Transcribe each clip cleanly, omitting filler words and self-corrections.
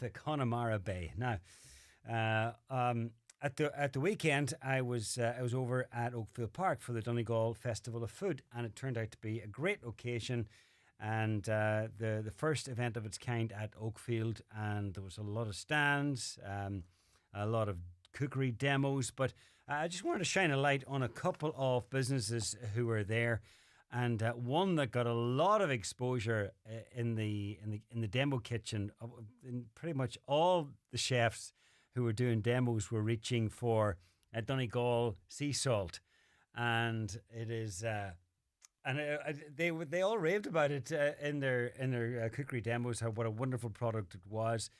the Connemara Bay. Now, at the weekend, I was over at Oakfield Park for the Donegal Festival of Food, and it turned out to be a great occasion, and the first event of its kind at Oakfield, and there was a lot of stands, a lot of cookery demos, but I just wanted to shine a light on a couple of businesses who were there, and one that got a lot of exposure in the demo kitchen. In pretty much all the chefs who were doing demos were reaching for Donegal sea salt, and it is. They all raved about it in their cookery demos. How what a wonderful product it was.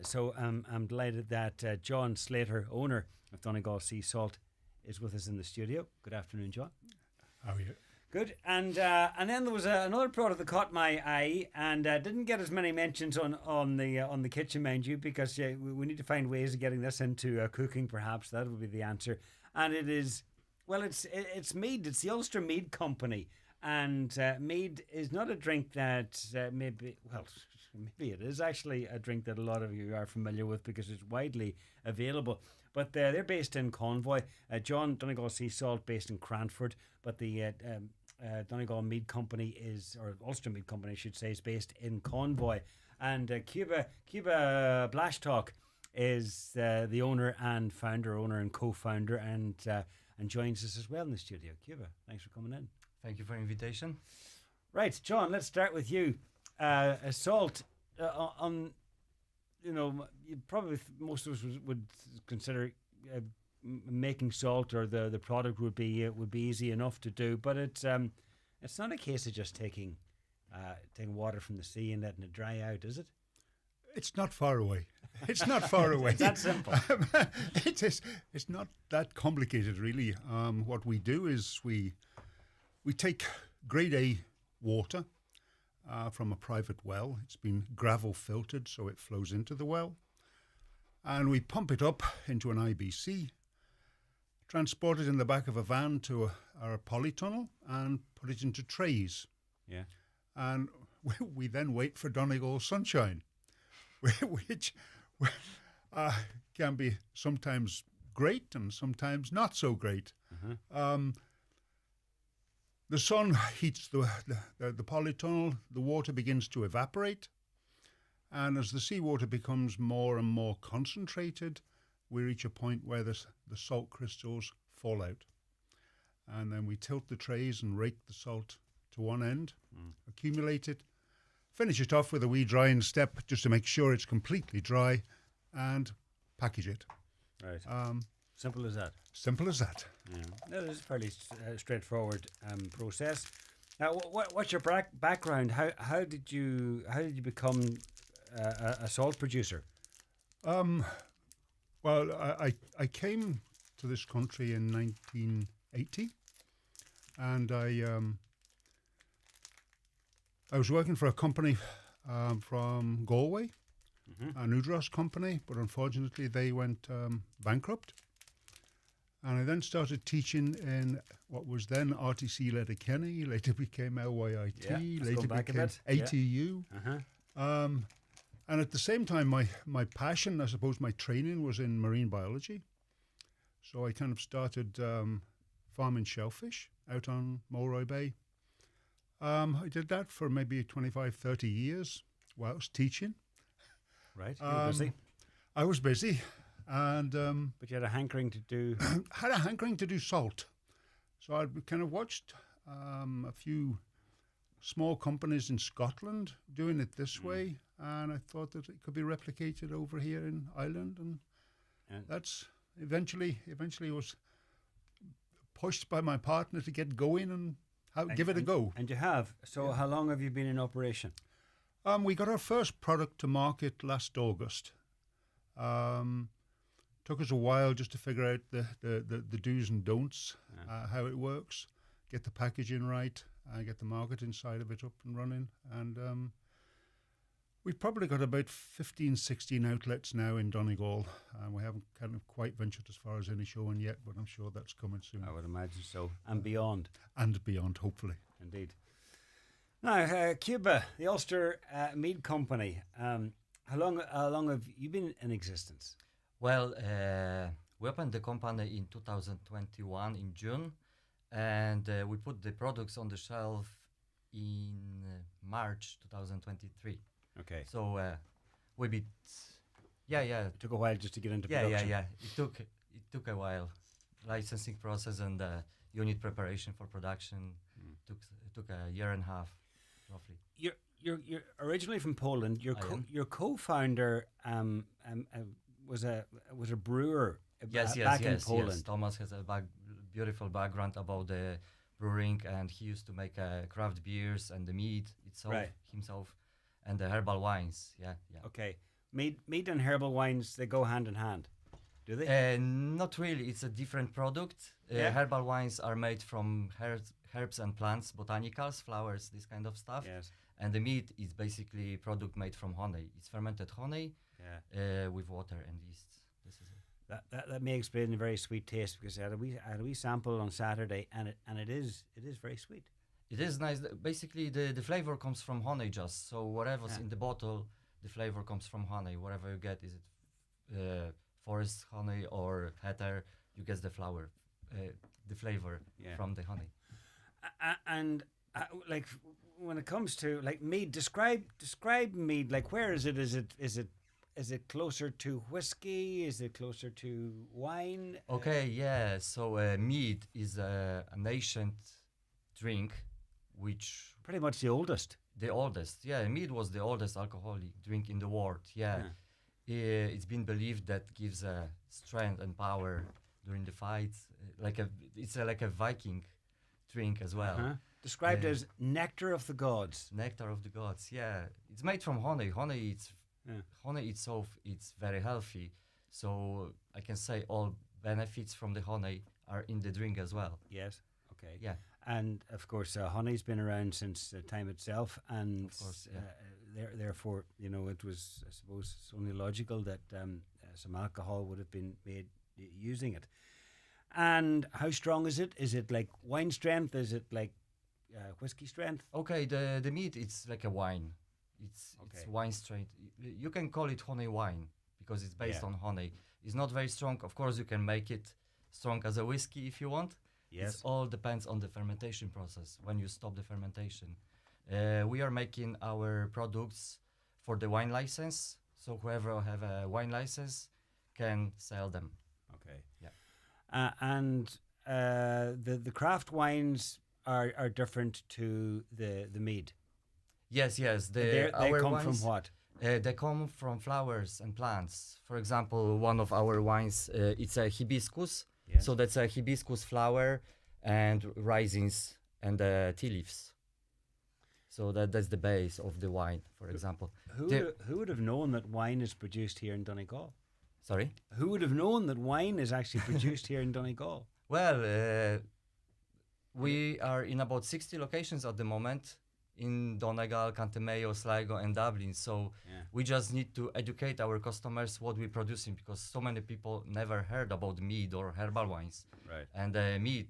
So I'm delighted that John Slater, owner of Donegal Sea Salt, is with us in the studio. Good afternoon, John. How are you? Good. And then there was another product that caught my eye and didn't get as many mentions on the kitchen, mind you, because we need to find ways of getting this into cooking. Perhaps that would be the answer. And it is, well, it's mead. It's the Ulster Mead Company. And mead is not a drink that maybe it is actually a drink that a lot of you are familiar with because it's widely available. But they're based in Convoy. John Donegal Sea Salt based in Cranford, but the Donegal Mead Company or Ulster Mead Company, I should say, is based in Convoy. And Cuba Blashtalk is the owner and co-founder, and joins us as well in the studio. Cuba, thanks for coming in. Thank you for the invitation. Right, John, let's start with you. Salt, on, probably most of us would consider making salt or the product would be easy enough to do, but it's not a case of just taking water from the sea and letting it dry out, is it? It's not far away. It's not far away. It's that simple. It's not that complicated, really. What we do is we take grade A water from a private well. It's been gravel filtered so it flows into the well. And we pump it up into an IBC, transport it in the back of a van to our polytunnel and put it into trays. Yeah. And we then wait for Donegal sunshine, which can be sometimes great and sometimes not so great. Mm-hmm. The sun heats the polytunnel, the water begins to evaporate, and as the seawater becomes more and more concentrated, we reach a point where the salt crystals fall out. And then we tilt the trays and rake the salt to one end, accumulate it, finish it off with a wee drying step just to make sure it's completely dry, and package it. Right. Simple as that. Simple as that. Yeah. That is a fairly straightforward process. Now, what's your background? How did you become a salt producer? Well, I came to this country in 1980, and I was working for a company from Galway, a Nudros company, but unfortunately they went bankrupt. And I then started teaching in what was then RTC Letterkenny, later became LYIT, later became ATU. Yeah. And at the same time, my passion, I suppose my training was in marine biology. So I kind of started farming shellfish out on Mulroy Bay. I did that for maybe 25, 30 years while I was teaching. Right, you were busy. I was busy. And but you had a hankering to do... had a hankering to do salt. So I kind of watched a few small companies in Scotland doing it this way, and I thought that it could be replicated over here in Ireland, and that's eventually was pushed by my partner to get going and give it a go. And you have. So how long have you been in operation? We got our first product to market last August. Took us a while just to figure out the do's and don'ts, how it works, get the packaging right, get the marketing side of it up and running. And we've probably got about 15, 16 outlets now in Donegal. We haven't kind of quite ventured as far as any showing yet, but I'm sure that's coming soon. I would imagine so. And beyond. And beyond, hopefully. Indeed. Now, Cuba, the Ulster Mead Company. How long have you been in existence? Well, we opened the company in 2021 in June, and we put the products on the shelf in March 2023. Okay. So we bit, yeah, It took a while just to get into yeah, production. yeah. It took a while, licensing process and unit preparation for production took a year and a half, roughly. You're originally from Poland. I am. Your co-founder was a brewer Yes, back in Poland. yes. Thomas has a beautiful background about the brewing, and he used to make craft beers and the mead itself Right. himself, and the herbal wines. Yeah. Okay, meat and herbal wines, they go hand in hand, do they? Not really. It's a different product. Yeah. Herbal wines are made from herbs and plants, botanicals, flowers, this kind of stuff. Yes. And the meat is basically product made from honey. It's fermented honey Yeah. with water and yeast. This is it. That may explain the very sweet taste, because I had a wee sample on Saturday, and it is very sweet. It is nice. Basically, the flavor comes from honey just. So whatever's Yeah. in the bottle, the flavor comes from honey. Whatever you get, is it forest honey or heather, you get the the flavor Yeah. from the honey. And like when it comes to like mead, describe mead. Like, where is it? Is it closer to whiskey? Is it closer to wine? Okay, yeah. So mead is an ancient drink, which Pretty much the oldest. the oldest. Yeah, mead was the oldest alcoholic drink in the world. Yeah. It's been believed that gives strength and power during the fights. It's like a Viking drink as well. Uh-huh. Described Yeah. as nectar of the gods. Nectar of the gods. Yeah, it's made from honey. Honey itself, it's very healthy. So I can say all benefits from the honey are in the drink as well. Yes. Okay. Yeah. And of course, honey's been around since time itself, and Of course, yeah. therefore, it was, I suppose, it's only logical that some alcohol would have been made using it. And how strong is it? Is it like wine strength? Is it like whiskey strength? Okay, the meat, it's like a wine. It's Okay. wine straight. You can call it honey wine because it's based Yeah. on honey. It's not very strong. Of course, you can make it strong as a whiskey if you want. Yes. It all depends on the fermentation process when you stop the fermentation. We are making our products for the wine license, so whoever have a wine license can sell them. Okay. Yeah. And the craft wines are different to the mead. Yes. They Our come wines, from what? They come from flowers and plants. For example, one of our wines, it's a hibiscus. Yes. So that's a hibiscus flower and raisins and tea leaves. So that's the base of the wine, for example. Who would have known that wine is produced here in Donegal? Sorry? Who would have known that wine is actually produced here in Donegal? Well, we are in about 60 locations at the moment in Donegal, Cantemeo, Sligo and Dublin. So Yeah. we just need to educate our customers what we're producing, because so many people never heard about mead or herbal wines. Right. And mead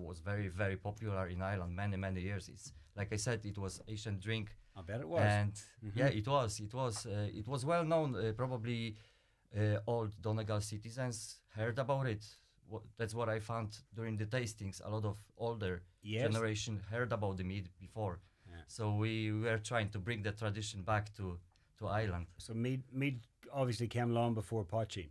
was very, very popular in Ireland many years. It's like I said, it was ancient drink. I bet it was. And Mhm. yeah, it was well known. Probably all Donegal citizens heard about it. That's what I found during the tastings. A lot of older Yes. generation heard about the mead before. Yeah. So we were trying to bring the tradition back to Ireland. So mead obviously came long before poaching.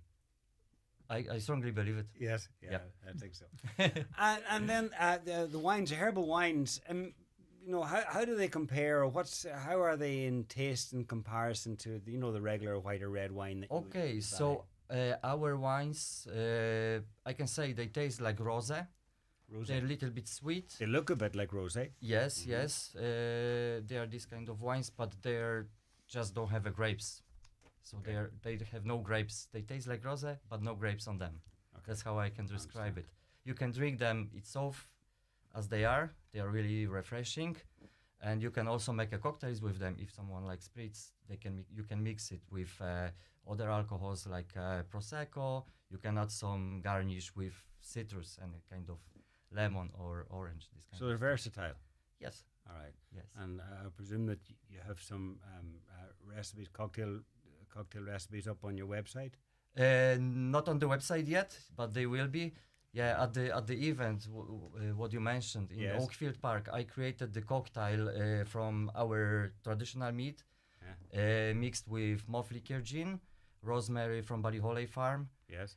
I strongly believe it. Yes. Yeah. I think so. And then the wines, the herbal wines. How do they compare? Or how are they in taste in comparison to the regular white or red wine? That you would Okay, buy? so our wines, I can say they taste like rosé. Rosé. They're a little bit sweet. They look a bit like rosé. Yes. They are this kind of wines, but they're just don't have grapes. So Okay. they have no grapes. They taste like rosé, but no grapes on them. Okay. That's how I can describe it. You can drink them itself as they are. They are really refreshing, and you can also make a cocktails with them. If someone likes spirits, you can mix it with other alcohols like prosecco. You can add some garnish with citrus and a kind of lemon or orange. This kind So of they're stuff. versatile. Yes. All right. Yes. And I presume that you have some recipes, cocktail cocktail recipes up on your website? Not on the website yet, but they will be. Yeah, at the event, what you mentioned in Yes. Oakfield Park, I created the cocktail from our traditional meat, mixed with moth liquor gin, rosemary from Ballyholey Farm, Yes.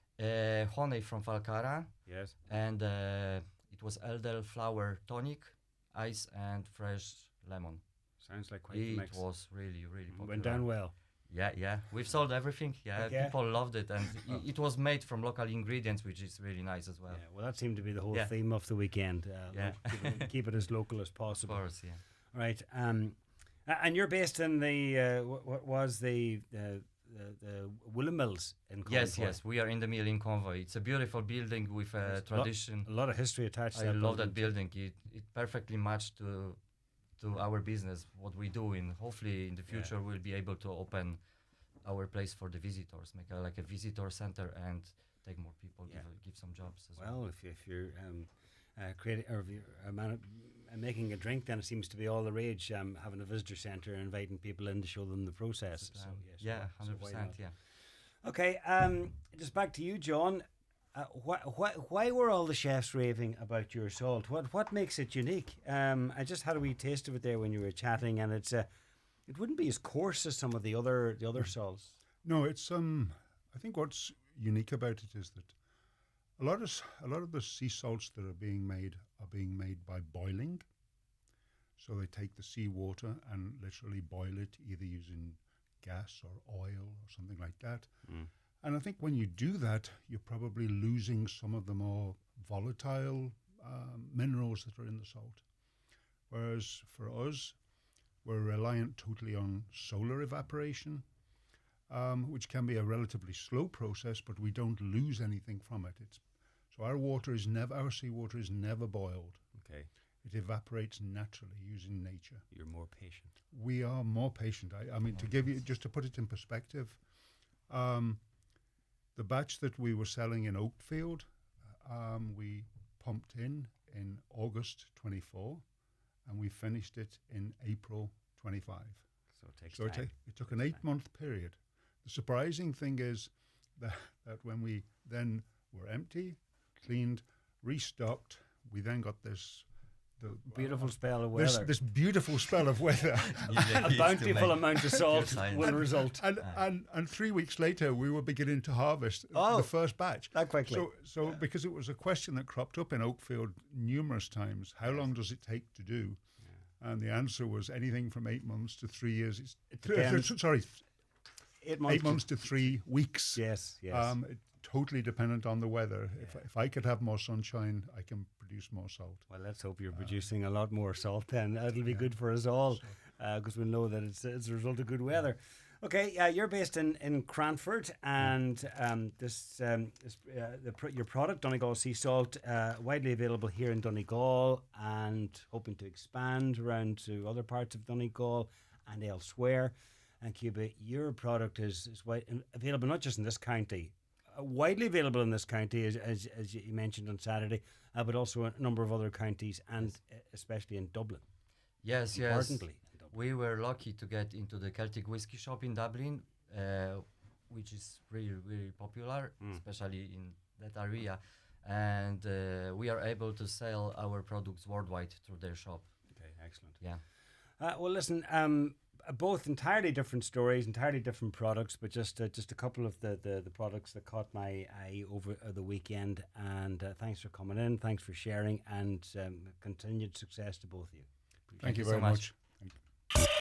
honey from Falcara, Yes. and it was elderflower tonic, ice, and fresh lemon. Sounds like quite the It mix. was really, really popular. Went down well. Yeah. We've sold everything. Yeah, Okay. people loved it, and it was made from local ingredients, which is really nice as well. Yeah, well, that seemed to be the whole Yeah. theme of the weekend. Yeah. Keep it as local as Of possible. course, yeah. Right. And you're based in the what was the Willow Mills in Convoy. Yes, we are in the mill in Convoy. It's a beautiful building with a tradition. A lot of history attached to I that love that building. building. It perfectly matched to our business, what we do, and hopefully in the future we'll be able to open our place for the visitors, make a visitor center and take more people, give some jobs as well. Well, if you're creating or if you're making a drink, then it seems to be all the rage. Having a visitor center, inviting people in to show them the process. So, yes, Yeah, so 100%. why not? Yeah. Okay, just back to you, John. Why were all the chefs raving about your salt? What makes it unique? I just had a wee taste of it there when you were chatting, and it wouldn't be as coarse as some of the other salts. No, it's I think what's unique about it is that a lot of the sea salts that are being made by boiling. So they take the seawater and literally boil it, either using gas or oil or something like that. And I think when you do that, you're probably losing some of the more volatile minerals that are in the salt. Whereas for us, we're reliant totally on solar evaporation, which can be a relatively slow process, but we don't lose anything from it. So our seawater is never boiled. Okay, It evaporates naturally using nature. you're more patient. We are more patient. I mean, just to put it in perspective, the batch that we were selling in Oakfield, we pumped in August 24, and we finished it in April 25. So it takes So time. it took an 8-month period. The surprising thing is that when we then were empty, cleaned, restocked, we then got this Beautiful spell of weather. this beautiful spell of weather. A bountiful amount of salt science. will result. And 3 weeks later, we were beginning to harvest Oh, the first batch. that quickly. So because it was a question that cropped up in Oakfield numerous times, how long does it take to do? And the answer was anything from 8 months to 3 years. It depends. Sorry, 8 months. 8 months to 3 weeks. Yes. Totally dependent on the weather. If I could have more sunshine, I can produce more salt. Well, let's hope you're producing a lot more salt then. That'll be good for us all, because we'll know that it's a result of good weather. Okay, you're based in Cranford, and your product, Donegal Sea Salt, widely available here in Donegal, and hoping to expand around to other parts of Donegal and elsewhere. And Cuba, your product is available not just in this county, widely available in this county, as you mentioned on Saturday, but also a number of other counties, and especially in Dublin. Yes. Importantly, in Dublin. We were lucky to get into the Celtic whiskey shop in Dublin, which is really, really popular, especially in that area. And we are able to sell our products worldwide through their shop. Okay, excellent. Yeah. Well, listen, both entirely different stories, entirely different products, but just a couple of the products that caught my eye over the weekend. And thanks for coming in, thanks for sharing, and continued success to both of you. Thank you so very much. much.